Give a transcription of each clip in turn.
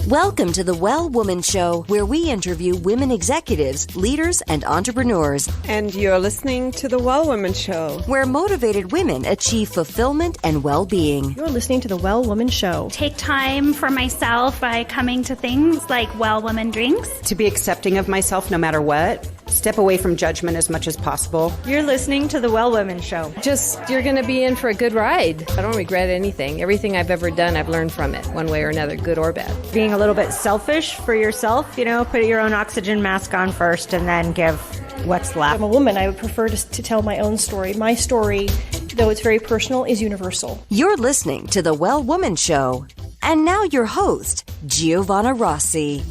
Welcome to the Well Woman Show, where we interview women executives, leaders, and entrepreneurs. And you're listening to the Well Woman Show, where motivated women achieve fulfillment and well-being. You're listening to the Well Woman Show. Take time for myself by coming to things like Well Woman Drinks. To be accepting of myself no matter what. Step away from judgment as much as possible. You're listening to the Well Woman Show. You're going to be in for a good ride. I don't regret anything. Everything I've ever done, I've learned from it, one way or another, good or bad. Being a little bit selfish for yourself, put your own oxygen mask on first and then give what's left. I'm a woman. I would prefer to tell my own story. My story, though it's very personal, is universal. You're listening to the Well Woman Show. And now your host, Giovanna Rossi.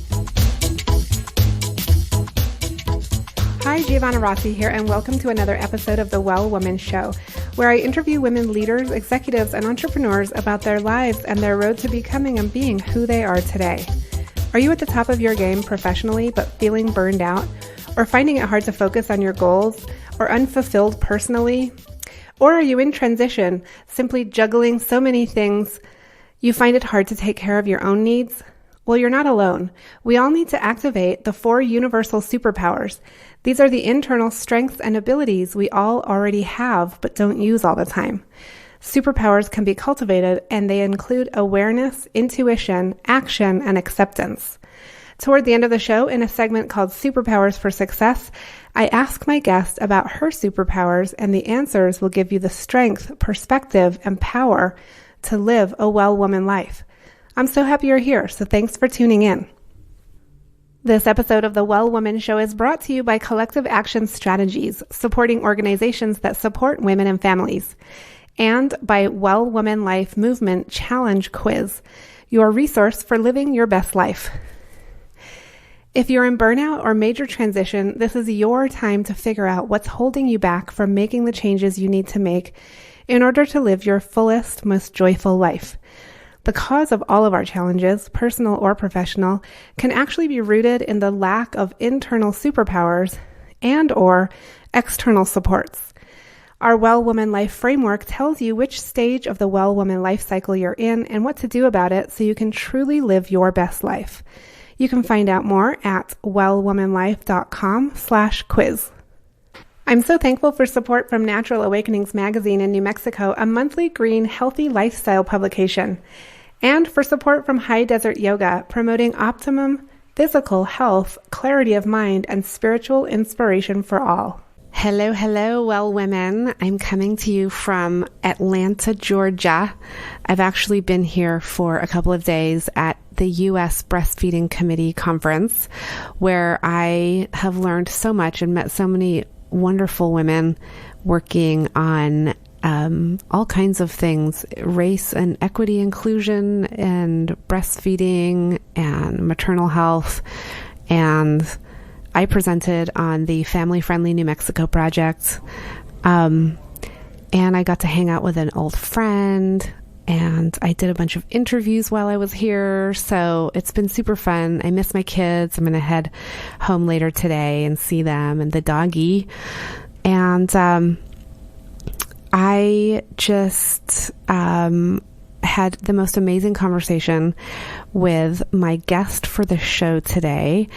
Hi, Giovanna Rossi here, and welcome to another episode of the Well Woman Show, where I interview women leaders, executives, and entrepreneurs about their lives and their road to becoming and being who they are today. Are you at the top of your game professionally but feeling burned out, or finding it hard to focus on your goals, or unfulfilled personally? Or are you in transition, simply juggling so many things you find it hard to take care of your own needs? Well, you're not alone. We all need to activate the 4 universal superpowers. These are the internal strengths and abilities we all already have but don't use all the time. Superpowers can be cultivated, and they include awareness, intuition, action, and acceptance. Toward the end of the show, in a segment called Superpowers for Success, I ask my guest about her superpowers, and the answers will give you the strength, perspective, and power to live a well woman life. I'm so happy you're here, so thanks for tuning in. This episode of the Well Woman Show is brought to you by Collective Action Strategies, supporting organizations that support women and families, and by Well Woman Life Movement Challenge Quiz, your resource for living your best life. If you're in burnout or major transition, this is your time to figure out what's holding you back from making the changes you need to make in order to live your fullest, most joyful life. The cause of all of our challenges, personal or professional, can actually be rooted in the lack of internal superpowers and or external supports. Our Well Woman Life framework tells you which stage of the Well Woman life cycle you're in and what to do about it so you can truly live your best life. You can find out more at wellwomanlife.com/quiz. I'm so thankful for support from Natural Awakenings magazine in New Mexico, a monthly green, healthy lifestyle publication, and for support from High Desert Yoga, promoting optimum physical health, clarity of mind, and spiritual inspiration for all. Hello, well women. I'm coming to you from Atlanta, Georgia. I've actually been here for a couple of days at the U.S. Breastfeeding Committee Conference, where I have learned so much and met so many wonderful women working on all kinds of things, race and equity inclusion and breastfeeding and maternal health. And I presented on the Family Friendly New Mexico project. And I got to hang out with an old friend, and I did a bunch of interviews while I was here. So it's been super fun. I miss my kids. I'm going to head home later today and see them and the doggy. And I just had the most amazing conversation with my guest for the show today.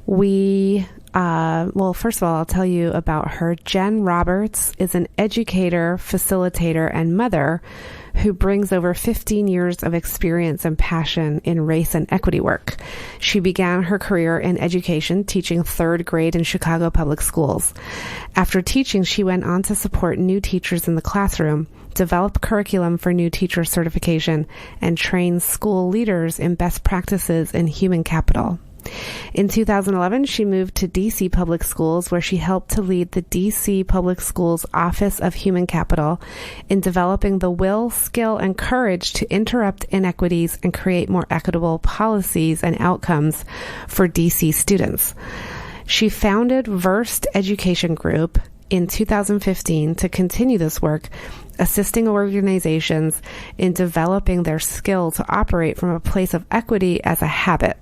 Well, first of all, I'll tell you about her. Jenn Roberts is an educator, facilitator, and mother who brings over 15 years of experience and passion in race and equity work. She began her career in education, teaching 3rd grade in Chicago public schools. After teaching, she went on to support new teachers in the classroom, develop curriculum for new teacher certification, and train school leaders in best practices in human capital. In 2011, she moved to D.C. Public Schools, where she helped to lead the D.C. Public Schools Office of Human Capital in developing the will, skill, and courage to interrupt inequities and create more equitable policies and outcomes for D.C. students. She founded Versed Education Group in 2015 to continue this work, assisting organizations in developing their skill to operate from a place of equity as a habit.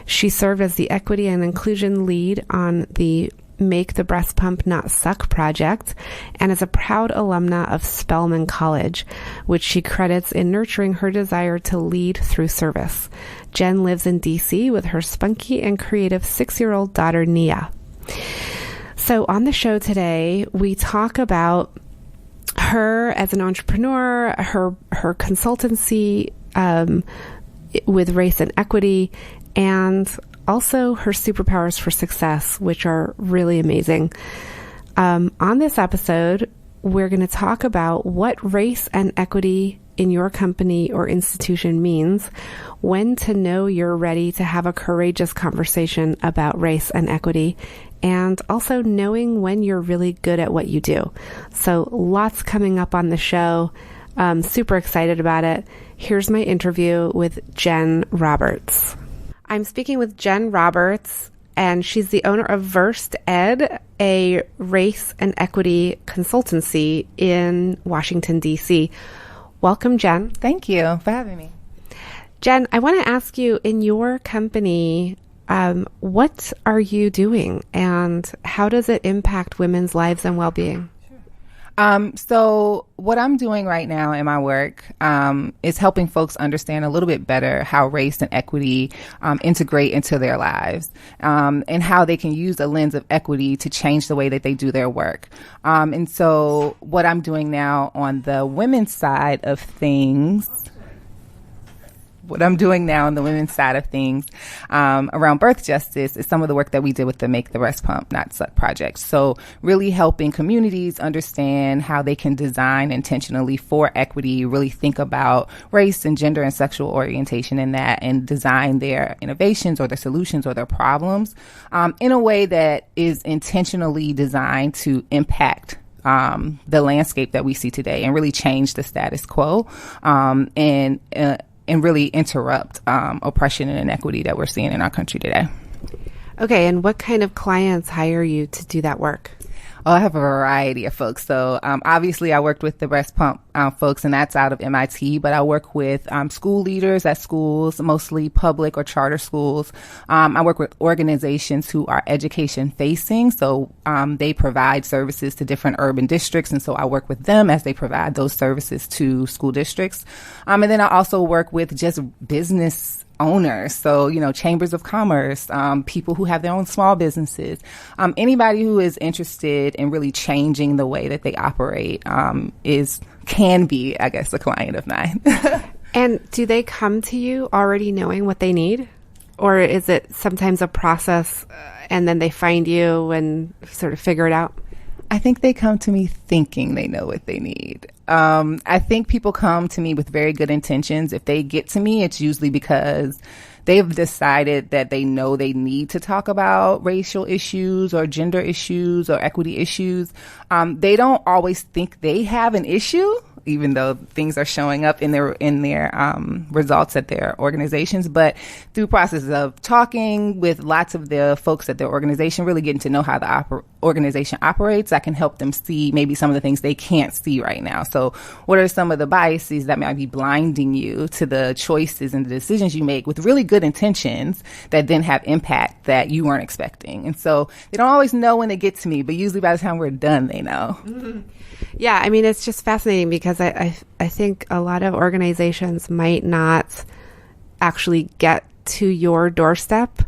She served as the equity and inclusion lead on the Make the Breast Pump Not Suck project and is a proud alumna of Spelman College, which she credits in nurturing her desire to lead through service. Jenn lives in DC with her spunky and creative 6-year-old daughter, Nia. So on the show today, we talk about her as an entrepreneur, her consultancy with race and equity, and also her superpowers for success, which are really amazing. On this episode, we're going to talk about what race and equity in your company or institution means, when to know you're ready to have a courageous conversation about race and equity, and also knowing when you're really good at what you do. So lots coming up on the show. Super excited about it. Here's my interview with Jenn Roberts. I'm speaking with Jenn Roberts, and she's the owner of Versed Ed, a race and equity consultancy in Washington, D.C. Welcome, Jenn. Thank you for having me. Jenn, I want to ask you, in your company, what are you doing and how does it impact women's lives and well-being? So what I'm doing right now in my work is helping folks understand a little bit better how race and equity integrate into their lives, and how they can use a lens of equity to change the way that they do their work. And so what I'm doing now on the women's side of things around birth justice is some of the work that we did with the Make the Breast Pump Not Suck project. So really helping communities understand how they can design intentionally for equity, really think about race and gender and sexual orientation in that, and design their innovations or their solutions or their problems in a way that is intentionally designed to impact the landscape that we see today and really change the status quo and really interrupt oppression and inequity that we're seeing in our country today. Okay, and what kind of clients hire you to do that work? Oh, I have a variety of folks. So obviously I worked with the breast pump folks, and that's out of MIT, but I work with school leaders at schools, mostly public or charter schools. I work with organizations who are education facing. So they provide services to different urban districts. And so I work with them as they provide those services to school districts. And then I also work with just business owners. So, chambers of commerce, people who have their own small businesses, anybody who is interested in really changing the way that they operate can be, I guess, a client of mine. And do they come to you already knowing what they need? Or is it sometimes a process and then they find you and sort of figure it out? I think they come to me thinking they know what they need. I think people come to me with very good intentions. If they get to me, it's usually because they've decided that they know they need to talk about racial issues or gender issues or equity issues. They don't always think they have an issue, even though things are showing up in their results at their organizations. But through processes of talking with lots of the folks at their organization, really getting to know how the organization operates, I can help them see maybe some of the things they can't see right now. So what are some of the biases that might be blinding you to the choices and the decisions you make with really good intentions that then have impact that you weren't expecting? And so they don't always know when they get to me, but usually by the time we're done, they know. Mm-hmm. Yeah, I mean, it's just fascinating because I think a lot of organizations might not actually get to your doorstep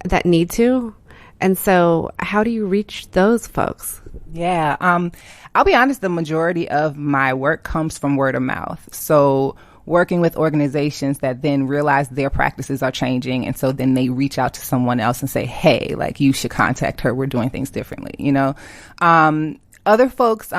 that need to. And so how do you reach those folks? Yeah, I'll be honest, the majority of my work comes from word of mouth. So working with organizations that then realize their practices are changing. And so then they reach out to someone else and say, hey, like, you should contact her. We're doing things differently, Other folks,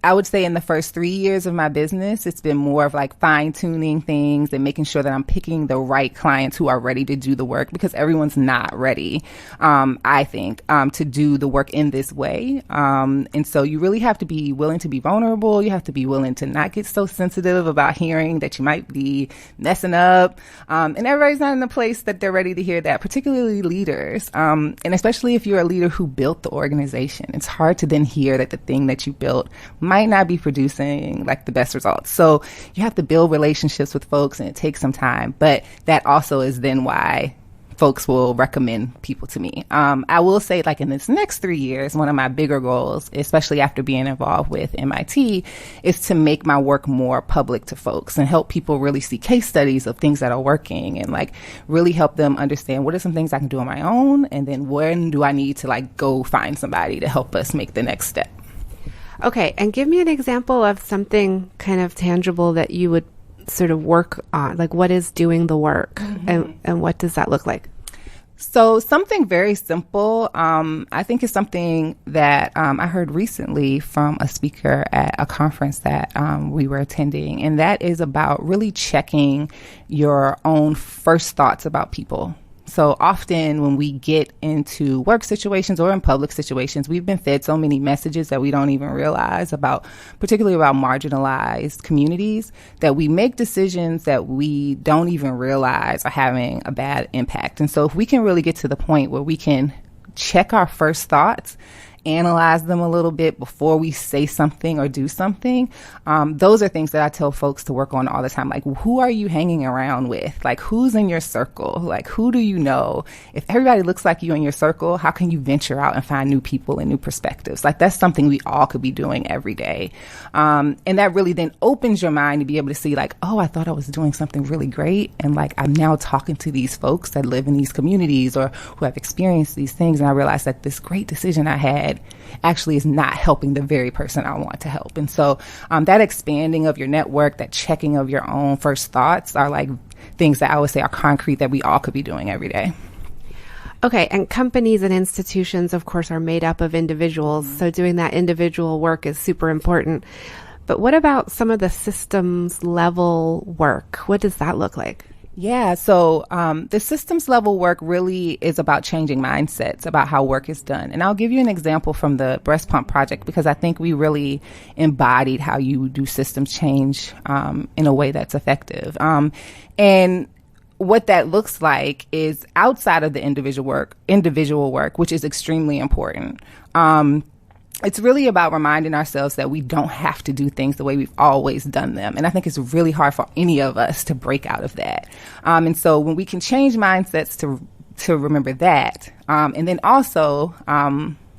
I would say in the first 3 years of my business, it's been more of like fine tuning things and making sure that I'm picking the right clients who are ready to do the work, because everyone's not ready, I think, to do the work in this way. And so you really have to be willing to be vulnerable. You have to be willing to not get so sensitive about hearing that you might be messing up. And everybody's not in a place that they're ready to hear that, particularly leaders. And especially if you're a leader who built the organization, it's hard to then hear that the thing that you built might not be producing like the best results. So you have to build relationships with folks, and it takes some time. But that also is then why folks will recommend people to me. I will say, like, in this next 3 years, one of my bigger goals, especially after being involved with MIT, is to make my work more public to folks and help people really see case studies of things that are working, and like really help them understand what are some things I can do on my own, and then when do I need to like go find somebody to help us make the next step. Okay, and give me an example of something kind of tangible that you would sort of work on. Like, what is doing the work, and what does that look like? So something very simple, I think, is something that I heard recently from a speaker at a conference that we were attending, and that is about really checking your own first thoughts about people. So often when we get into work situations or in public situations, we've been fed so many messages that we don't even realize about, particularly about marginalized communities, that we make decisions that we don't even realize are having a bad impact. And so if we can really get to the point where we can check our first thoughts, analyze them a little bit before we say something or do something. Those are things that I tell folks to work on all the time. Like, who are you hanging around with? Like, who's in your circle? Like, who do you know? If everybody looks like you in your circle, how can you venture out and find new people and new perspectives? Like, that's something we all could be doing every day. And that really then opens your mind to be able to see, like, oh, I thought I was doing something really great. And like, I'm now talking to these folks that live in these communities or who have experienced these things. And I realized that this great decision I had actually is not helping the very person I want to help. And so that expanding of your network, that checking of your own first thoughts are like things that I would say are concrete that we all could be doing every day. Okay, and companies and institutions, of course, are made up of individuals. So doing that individual work is super important. But what about some of the systems level work? What does that look like? Yeah, so the systems level work really is about changing mindsets about how work is done. And I'll give you an example from the breast pump project, because I think we really embodied how you do systems change in a way that's effective. And what that looks like is outside of the individual work, which is extremely important. It's really about reminding ourselves that we don't have to do things the way we've always done them. And I think it's really hard for any of us to break out of that. And so when we can change mindsets to remember that, and then also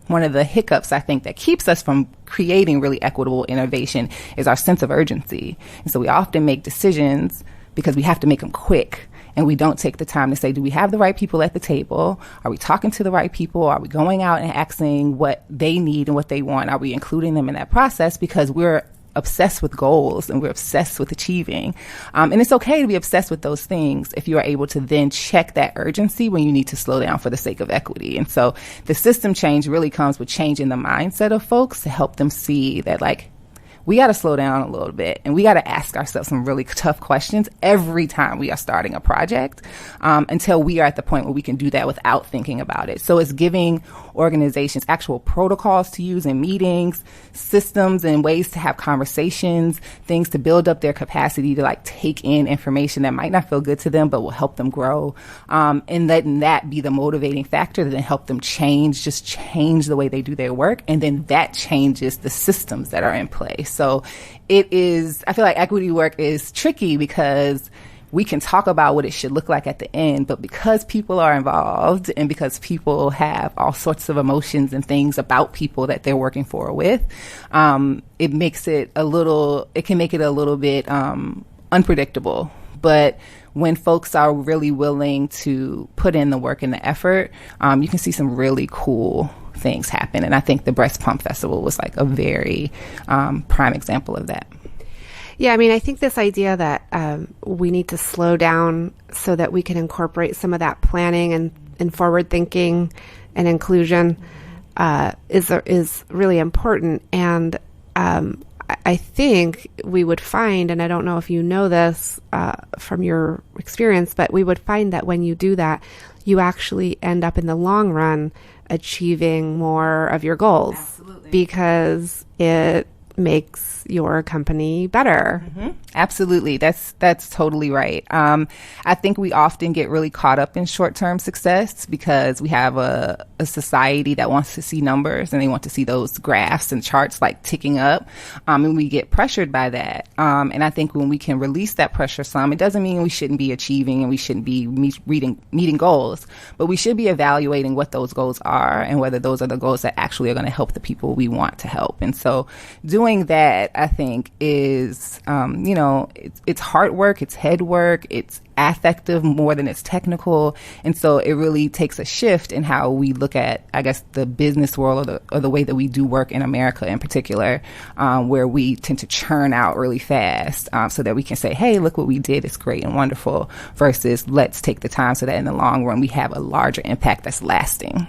one of the hiccups I think that keeps us from creating really equitable innovation is our sense of urgency. And so we often make decisions because we have to make them quick. And we don't take the time to say, do we have the right people at the table? Are we talking to the right people? Are we going out and asking what they need and what they want? Are we including them in that process? Because we're obsessed with goals and we're obsessed with achieving. And it's okay to be obsessed with those things if you are able to then check that urgency when you need to slow down for the sake of equity. And so the system change really comes with changing the mindset of folks to help them see that, like, we got to slow down a little bit, and we got to ask ourselves some really tough questions every time we are starting a project until we are at the point where we can do that without thinking about it. So it's giving organizations actual protocols to use in meetings, systems and ways to have conversations, things to build up their capacity to like take in information that might not feel good to them but will help them grow, and letting that be the motivating factor that then help them change the way they do their work, and then that changes the systems that are in place. So it is, I feel like equity work is tricky because we can talk about what it should look like at the end, but because people are involved and because people have all sorts of emotions and things about people that they're working for or with, it makes it it can make it a little bit unpredictable. But when folks are really willing to put in the work and the effort, you can see some really cool things happen. And I think the Breast Pump Festival was like a very prime example of that. Yeah, I mean, I think this idea that we need to slow down so that we can incorporate some of that planning and forward thinking and inclusion is really important. And I think we would find, and I don't know if you know this from your experience, but we would find that when you do that, you actually end up in the long run achieving more of your goals. Absolutely. Because it makes your company better. Mm-hmm. Absolutely. That's totally right. I think we often get really caught up in short-term success because we have a society that wants to see numbers and they want to see those graphs and charts like ticking up. And we get pressured by that. And I think when we can release that pressure some, it doesn't mean we shouldn't be achieving and we shouldn't be meeting goals, but we should be evaluating what those goals are and whether those are the goals that actually are going to help the people we want to help. And so doing that, I think, is, it's heart work, it's head work, it's affective more than it's technical. And so it really takes a shift in how we look at, I guess, the business world or the way that we do work in America in particular, where we tend to churn out really fast so that we can say, hey, look what we did. It's great and wonderful, versus let's take the time so that in the long run we have a larger impact that's lasting.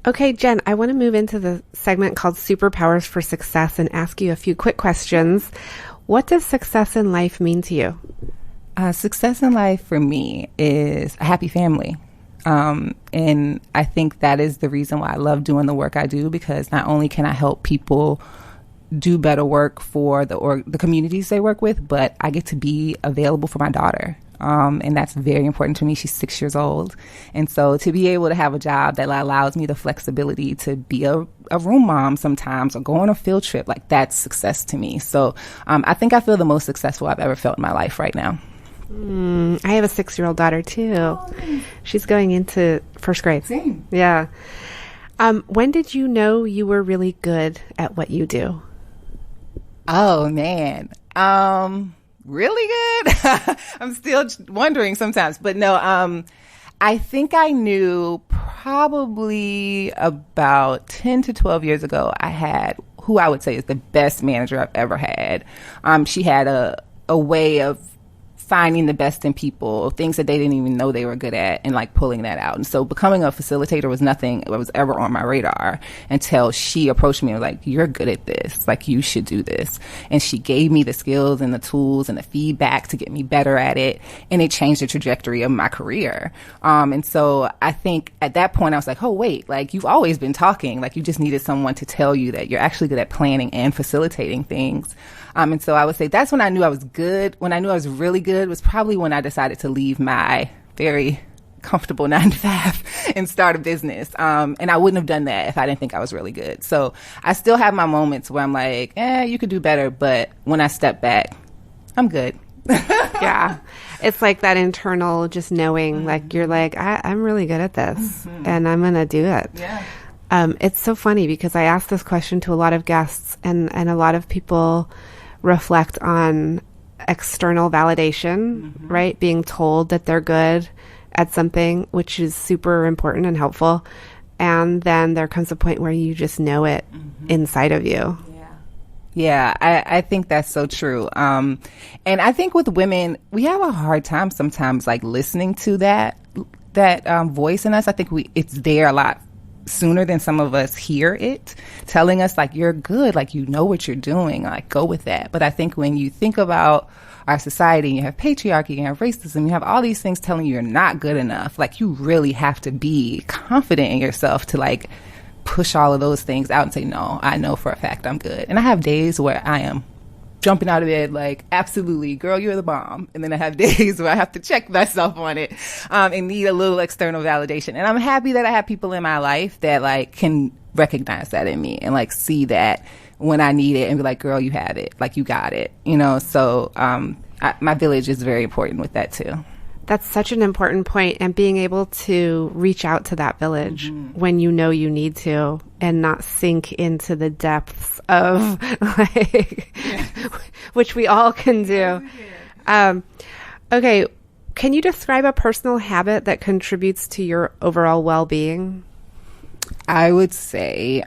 Okay, Jen, I want to move into the segment called Superpowers for Success and ask you a few quick questions. What does success in life mean to you? Success in life for me is a happy family. And I think that is the reason why I love doing the work I do, because not only can I help people do better work for the communities they work with, but I get to be available for my daughter. And that's very important to me. She's 6 years old. And so to be able to have a job that allows me the flexibility to be a room mom sometimes or go on a field trip, like that's success to me. So I think I feel the most successful I've ever felt in my life right now. I have a 6-year-old daughter too. Oh. She's going into first grade. Same. Yeah. When did you know you were really good at what you do? Oh, man. Really good? I'm still wondering sometimes, but no, I think I knew probably about 10 to 12 years ago, I had who I would say is the best manager I've ever had. She had a way of finding the best in people, things that they didn't even know they were good at, and like pulling that out. And so becoming a facilitator was nothing that was ever on my radar until she approached me and was like, you're good at this, like you should do this. And she gave me the skills and the tools and the feedback to get me better at it, and it changed the trajectory of my career. And so I think at that point I was like, oh wait, like you've always been talking, like you just needed someone to tell you that you're actually good at planning and facilitating things. And so I would say that's when I knew I was good. When I knew I was really good was probably when I decided to leave my very comfortable 9-to-5 and start a business. And I wouldn't have done that if I didn't think I was really good. So I still have my moments where I'm like, you could do better. But when I step back, I'm good. Yeah. It's like that internal just knowing, like you're like, I'm really good at this and I'm going to do it. Yeah. It's so funny because I asked this question to a lot of guests and a lot of people reflect on external validation, right? Being told that they're good at something, which is super important and helpful. And then there comes a point where you just know it inside of you. Yeah, I think that's so true. And I think with women, we have a hard time sometimes like listening to that voice in us. I think it's there a lot sooner than some of us hear it, telling us like, you're good, like, you know what you're doing, like, go with that. But I think when you think about our society, you have patriarchy, you have racism, you have all these things telling you you're not good enough, like, you really have to be confident in yourself to like push all of those things out and say, no, I know for a fact I'm good. And I have days where I am jumping out of bed like, absolutely, girl, you're the bomb. And then I have days where I have to check myself on it and need a little external validation. And I'm happy that I have people in my life that like can recognize that in me and like see that when I need it and be like, girl, you have it, like you got it, you know? So my village is very important with that too. That's such an important point, and being able to reach out to that village when you know you need to and not sink into the depths of like, which we all can do. Okay. Can you describe a personal habit that contributes to your overall well-being? I would say,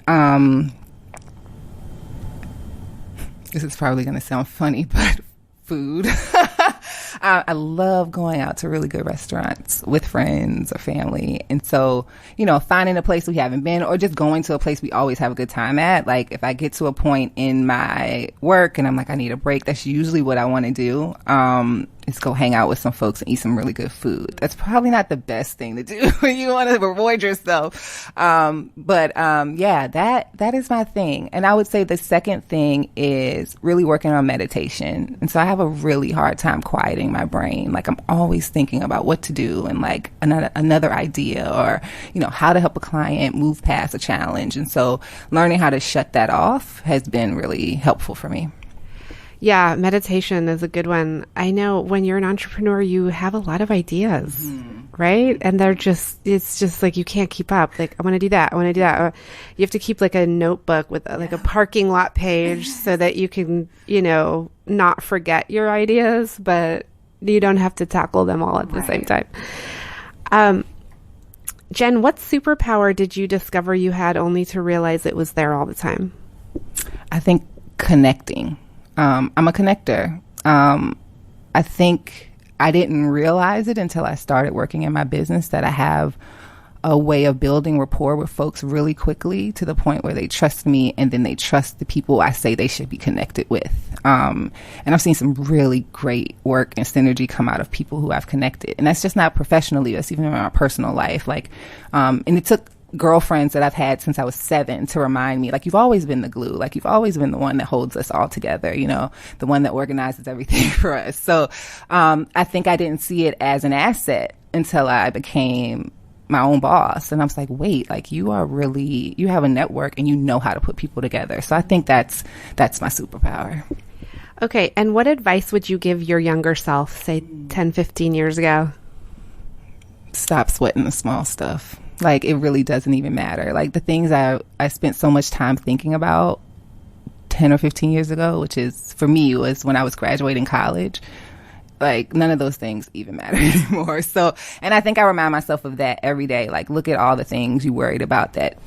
this is probably going to sound funny, but food. I love going out to really good restaurants with friends or family. And so, you know, finding a place we haven't been or just going to a place we always have a good time at. Like if I get to a point in my work and I'm like, I need a break, that's usually what I want to do. is go hang out with some folks and eat some really good food. That's probably not the best thing to do when you want to reward yourself. Yeah, that is my thing. And I would say the second thing is really working on meditation. And so I have a really hard time quieting my brain. Like I'm always thinking about what to do and like another idea or, how to help a client move past a challenge. And so learning how to shut that off has been really helpful for me. Yeah, meditation is a good one. I know when you're an entrepreneur, you have a lot of ideas, right? And it's just like you can't keep up. Like, I want to do that. I want to do that. Or you have to keep like a notebook with like a parking lot page so that you can, not forget your ideas, but you don't have to tackle them all at the same time. Jenn, what superpower did you discover you had only to realize it was there all the time? I think connecting. I'm a connector. I think I didn't realize it until I started working in my business that I have a way of building rapport with folks really quickly to the point where they trust me and then they trust the people I say they should be connected with. And I've seen some really great work and synergy come out of people who I've connected. And that's just not professionally, that's even in my personal life. And it took girlfriends that I've had since I was 7 to remind me, like, you've always been the glue. Like, you've always been the one that holds us all together, the one that organizes everything for us. So I think I didn't see it as an asset until I became my own boss. And I was like, wait, like, you have a network and you know how to put people together. So I think that's my superpower. Okay. And what advice would you give your younger self, say 10, 15 years ago? Stop sweating the small stuff. Like, it really doesn't even matter. Like, the things I spent so much time thinking about 10 or 15 years ago, which is, for me, was when I was graduating college. Like, none of those things even matter anymore. So, and I think I remind myself of that every day. Like, look at all the things you worried about that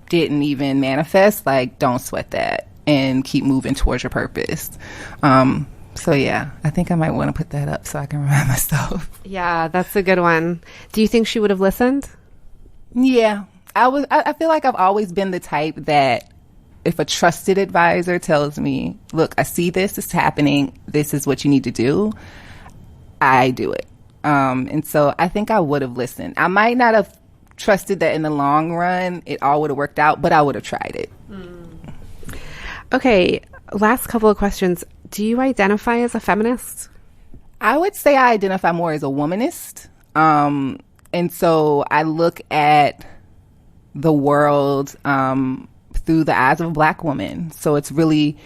didn't even manifest. Like, don't sweat that and keep moving towards your purpose. So yeah, I think I might want to put that up so I can remind myself. Yeah, that's a good one. Do you think she would have listened? Yeah, I feel like I've always been the type that if a trusted advisor tells me, look, I see this is happening, this is what you need to do, I do it. And so I think I would have listened. I might not have trusted that in the long run it all would have worked out, but I would have tried it. Okay, last couple of questions. Do you identify as a feminist? I would say I identify more as a womanist. And so I look at the world through the eyes of a Black woman. So it's really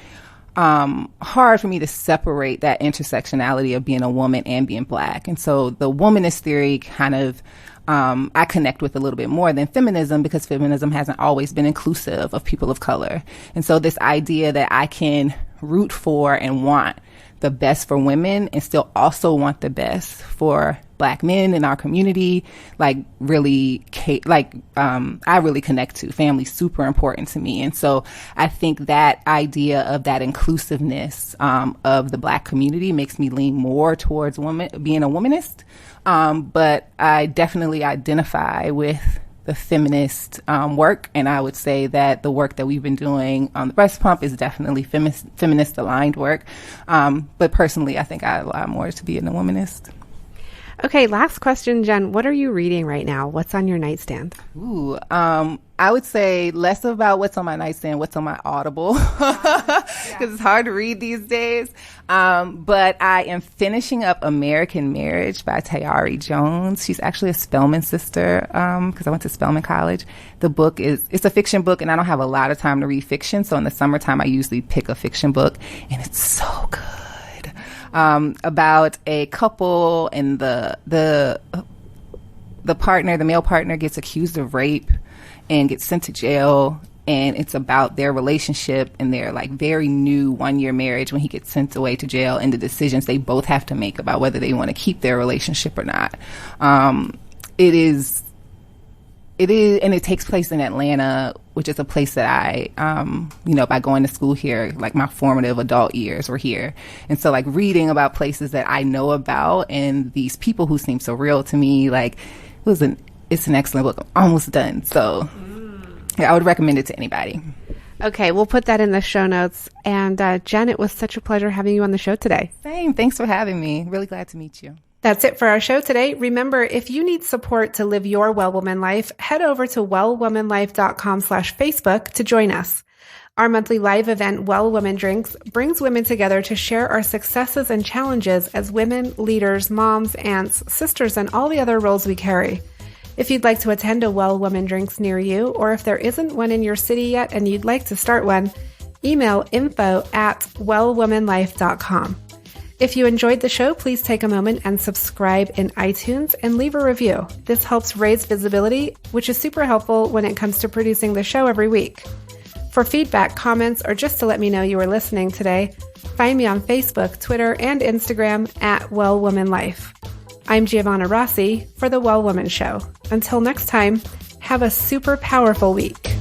hard for me to separate that intersectionality of being a woman and being Black. And so the womanist theory kind of I connect with a little bit more than feminism, because feminism hasn't always been inclusive of people of color. And so this idea that I can root for and want the best for women and still also want the best for Black men in our community, I really connect to. Family's super important to me. And so I think that idea of that inclusiveness of the Black community makes me lean more towards being a womanist. But I definitely identify with the feminist work, and I would say that the work that we've been doing on the breast pump is definitely feminist aligned work. But personally, I think I align more to being a womanist. Okay, last question, Jenn. What are you reading right now? What's on your nightstand? Ooh, I would say less about what's on my nightstand, what's on my Audible, because it's hard to read these days. But I am finishing up American Marriage by Tayari Jones. She's actually a Spelman sister, because I went to Spelman College. The book it's a fiction book, and I don't have a lot of time to read fiction. So in the summertime, I usually pick a fiction book, and it's so good. About a couple, and the male partner gets accused of rape and gets sent to jail, and it's about their relationship and their very new 1-year marriage when he gets sent away to jail, and the decisions they both have to make about whether they want to keep their relationship or not. It is, and it takes place in Atlanta, which is a place that I, by going to school here, my formative adult years were here. And so reading about places that I know about and these people who seem so real to me, it's an excellent book. I'm almost done. So yeah, I would recommend it to anybody. Okay, we'll put that in the show notes. And Jenn, it was such a pleasure having you on the show today. Same. Thanks for having me. Really glad to meet you. That's it for our show today. Remember, if you need support to live your Well Woman life, head over to wellwomanlife.com/Facebook to join us. Our monthly live event, Well Woman Drinks, brings women together to share our successes and challenges as women, leaders, moms, aunts, sisters, and all the other roles we carry. If you'd like to attend a Well Woman Drinks near you, or if there isn't one in your city yet and you'd like to start one, email info@wellwomanlife.com. If you enjoyed the show, please take a moment and subscribe in iTunes and leave a review. This helps raise visibility, which is super helpful when it comes to producing the show every week. For feedback, comments, or just to let me know you were listening today, find me on Facebook, Twitter, and Instagram @WellWomanLife. I'm Giovanna Rossi for The Well Woman Show. Until next time, have a super powerful week.